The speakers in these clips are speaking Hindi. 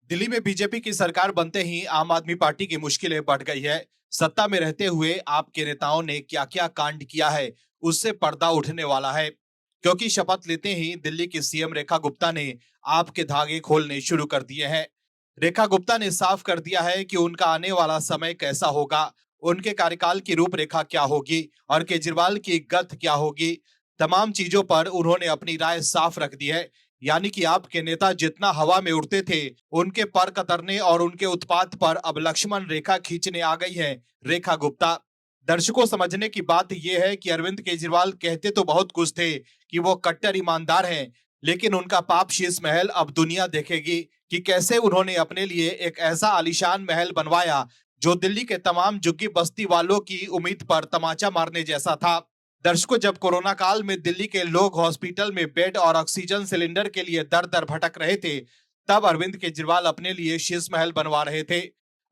दिल्ली में बीजेपी की सरकार बनते ही आम आदमी पार्टी की मुश्किलें बढ़ गई है। सत्ता में रहते हुए आपके नेताओं ने क्या क्या कांड किया है, उससे पर्दा उठने वाला है। क्योंकि शपथ लेते ही दिल्ली की सीएम रेखा गुप्ता ने आपके धागे खोलने शुरू कर दिए हैं। रेखा गुप्ता ने साफ कर दिया है कि उनका आने वाला समय कैसा होगा, उनके कार्यकाल की रूपरेखा क्या होगी और केजरीवाल की गत क्या होगी। तमाम चीजों पर उन्होंने अपनी राय साफ रख दी है। यानी कि आपके नेता जितना हवा में उड़ते थे, उनके पर कतरने और उनके उत्पात पर अब लक्ष्मण रेखा खींचने आ गई है रेखा गुप्ता। दर्शकों, समझने की बात यह है कि अरविंद केजरीवाल कहते तो बहुत कुछ थे कि वो कट्टर ईमानदार हैं, लेकिन उनका पाप शीश महल अब दुनिया देखेगी कि कैसे उन्होंने अपने लिए एक ऐसा आलीशान महल बनवाया जो दिल्ली के तमाम झुग्गी बस्ती वालों की उम्मीद पर तमाचा मारने जैसा था। दर्शकों, जब कोरोना काल में दिल्ली के लोग हॉस्पिटल में बेड और ऑक्सीजन सिलेंडर के लिए दर दर भटक रहे थे, तब अरविंद केजरीवाल अपने लिए शीश महल बनवा रहे थे।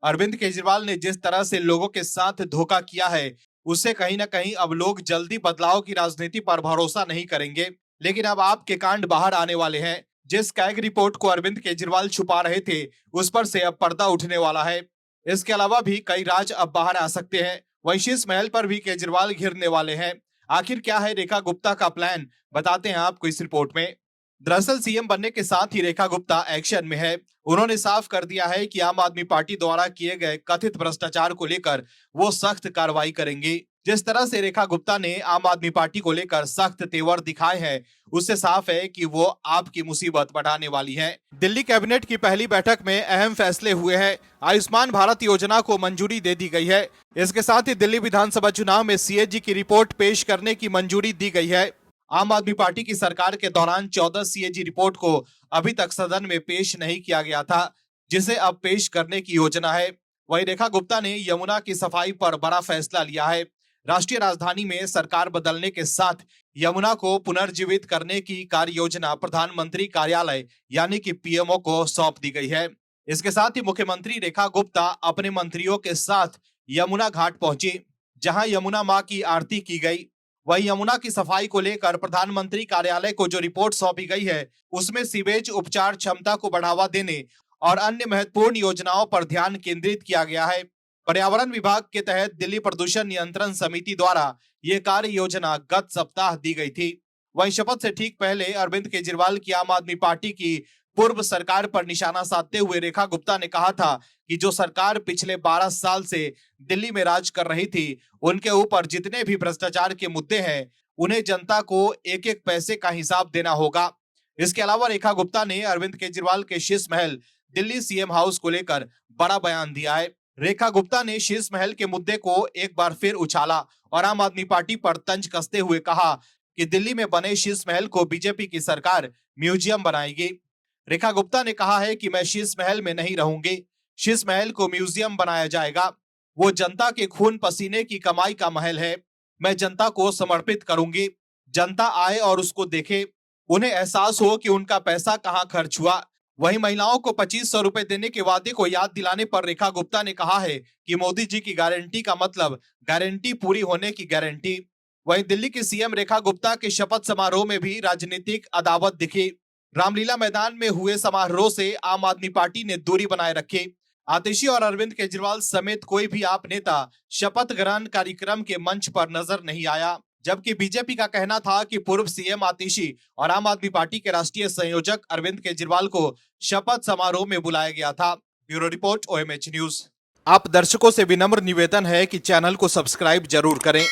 अरविंद केजरीवाल ने जिस तरह से लोगों के साथ धोखा किया है, उससे कहीं ना कहीं अब लोग जल्दी बदलाव की राजनीति पर भरोसा नहीं करेंगे। लेकिन अब आपके कांड बाहर आने वाले हैं। जिस कैग रिपोर्ट को अरविंद केजरीवाल छुपा रहे थे, उस पर से अब पर्दा उठने वाला है। इसके अलावा भी कई राज अब बाहर आ सकते हैं। वहीं शीश महल पर भी केजरीवाल घिरने वाले हैं। आखिर क्या है रेखा गुप्ता का प्लान, बताते हैं आपको इस रिपोर्ट में। दरअसल सीएम बनने के साथ ही रेखा गुप्ता एक्शन में है। उन्होंने साफ कर दिया है कि आम आदमी पार्टी द्वारा किए गए कथित भ्रष्टाचार को लेकर वो सख्त कार्रवाई करेंगी। जिस तरह से रेखा गुप्ता ने आम आदमी पार्टी को लेकर सख्त तेवर दिखाए हैं, उससे साफ है कि वो आपकी मुसीबत बढ़ाने वाली है। दिल्ली कैबिनेट की पहली बैठक में अहम फैसले हुए हैं। आयुष्मान भारत योजना को मंजूरी दे दी गई है। इसके साथ ही दिल्ली विधानसभा चुनाव में सीएजी की रिपोर्ट पेश करने की मंजूरी दी गई है। आम आदमी पार्टी की सरकार के दौरान 14 सीएजी रिपोर्ट को अभी तक सदन में पेश नहीं किया गया था, जिसे अब पेश करने की योजना है। वहीं रेखा गुप्ता ने यमुना की सफाई पर बड़ा फैसला लिया है। राष्ट्रीय राजधानी में सरकार बदलने के साथ यमुना को पुनर्जीवित करने की कार्य योजना प्रधानमंत्री कार्यालय यानी कि पीएमओ को सौंप दी गई है। इसके साथ ही मुख्यमंत्री रेखा गुप्ता अपने मंत्रियों के साथ यमुना घाट पहुंची, जहां यमुना मां की आरती की गई। वहीं यमुना की सफाई को लेकर प्रधानमंत्री कार्यालय को जो रिपोर्ट सौंपी गई है, उसमें सीवेज उपचार क्षमता को बढ़ावा देने और अन्य महत्वपूर्ण योजनाओं पर ध्यान केंद्रित किया गया है। पर्यावरण विभाग के तहत दिल्ली प्रदूषण नियंत्रण समिति द्वारा ये कार्य योजना गत सप्ताह दी गई थी। वहीं शपथ से ठीक पहले अरविंद केजरीवाल की आम आदमी पार्टी की पूर्व सरकार पर निशाना साधते हुए रेखा गुप्ता ने कहा था कि जो सरकार पिछले 12 साल से दिल्ली में राज कर रही थी, उनके ऊपर जितने भी भ्रष्टाचार के मुद्दे हैं, उन्हें जनता को एक एक पैसे का हिसाब देना होगा। इसके अलावा रेखा गुप्ता ने अरविंद केजरीवाल के शीश महल दिल्ली सीएम हाउस को लेकर बड़ा बयान दिया है। रेखा गुप्ता ने शीश महल के मुद्दे को एक बार फिर उछाला और आम आदमी पार्टी पर तंज कसते हुए कहा कि दिल्ली में बने शीश महल को बीजेपी की सरकार म्यूजियम बनाएगी। रेखा गुप्ता ने कहा है कि मैं शीश महल में नहीं रहूंगी, शीश महल को म्यूजियम बनाया जाएगा। वो जनता के खून पसीने की कमाई का महल है। मैं जनता को समर्पित करूंगी। जनता आए और उसको देखे, उन्हें एहसास हो कि उनका पैसा कहां खर्च हुआ। वहीं महिलाओं को 2500 रुपए देने के वादे को याद दिलाने पर रेखा गुप्ता ने कहा है कि मोदी जी की गारंटी का मतलब गारंटी पूरी होने की गारंटी। वहीं दिल्ली की सीएम रेखा गुप्ता के शपथ समारोह में भी राजनीतिक अदावत दिखी। रामलीला मैदान में हुए समारोह से आम आदमी पार्टी ने दूरी बनाए रखी। आतिशी और अरविंद केजरीवाल समेत कोई भी आप नेता शपथ ग्रहण कार्यक्रम के मंच पर नजर नहीं आया, जबकि बीजेपी का कहना था कि पूर्व सीएम आतिशी और आम आदमी पार्टी के राष्ट्रीय संयोजक अरविंद केजरीवाल को शपथ समारोह में बुलाया गया था। Bureau report, OMH news. आप दर्शकों से विनम्र निवेदन है कि चैनल को सब्सक्राइब जरूर करें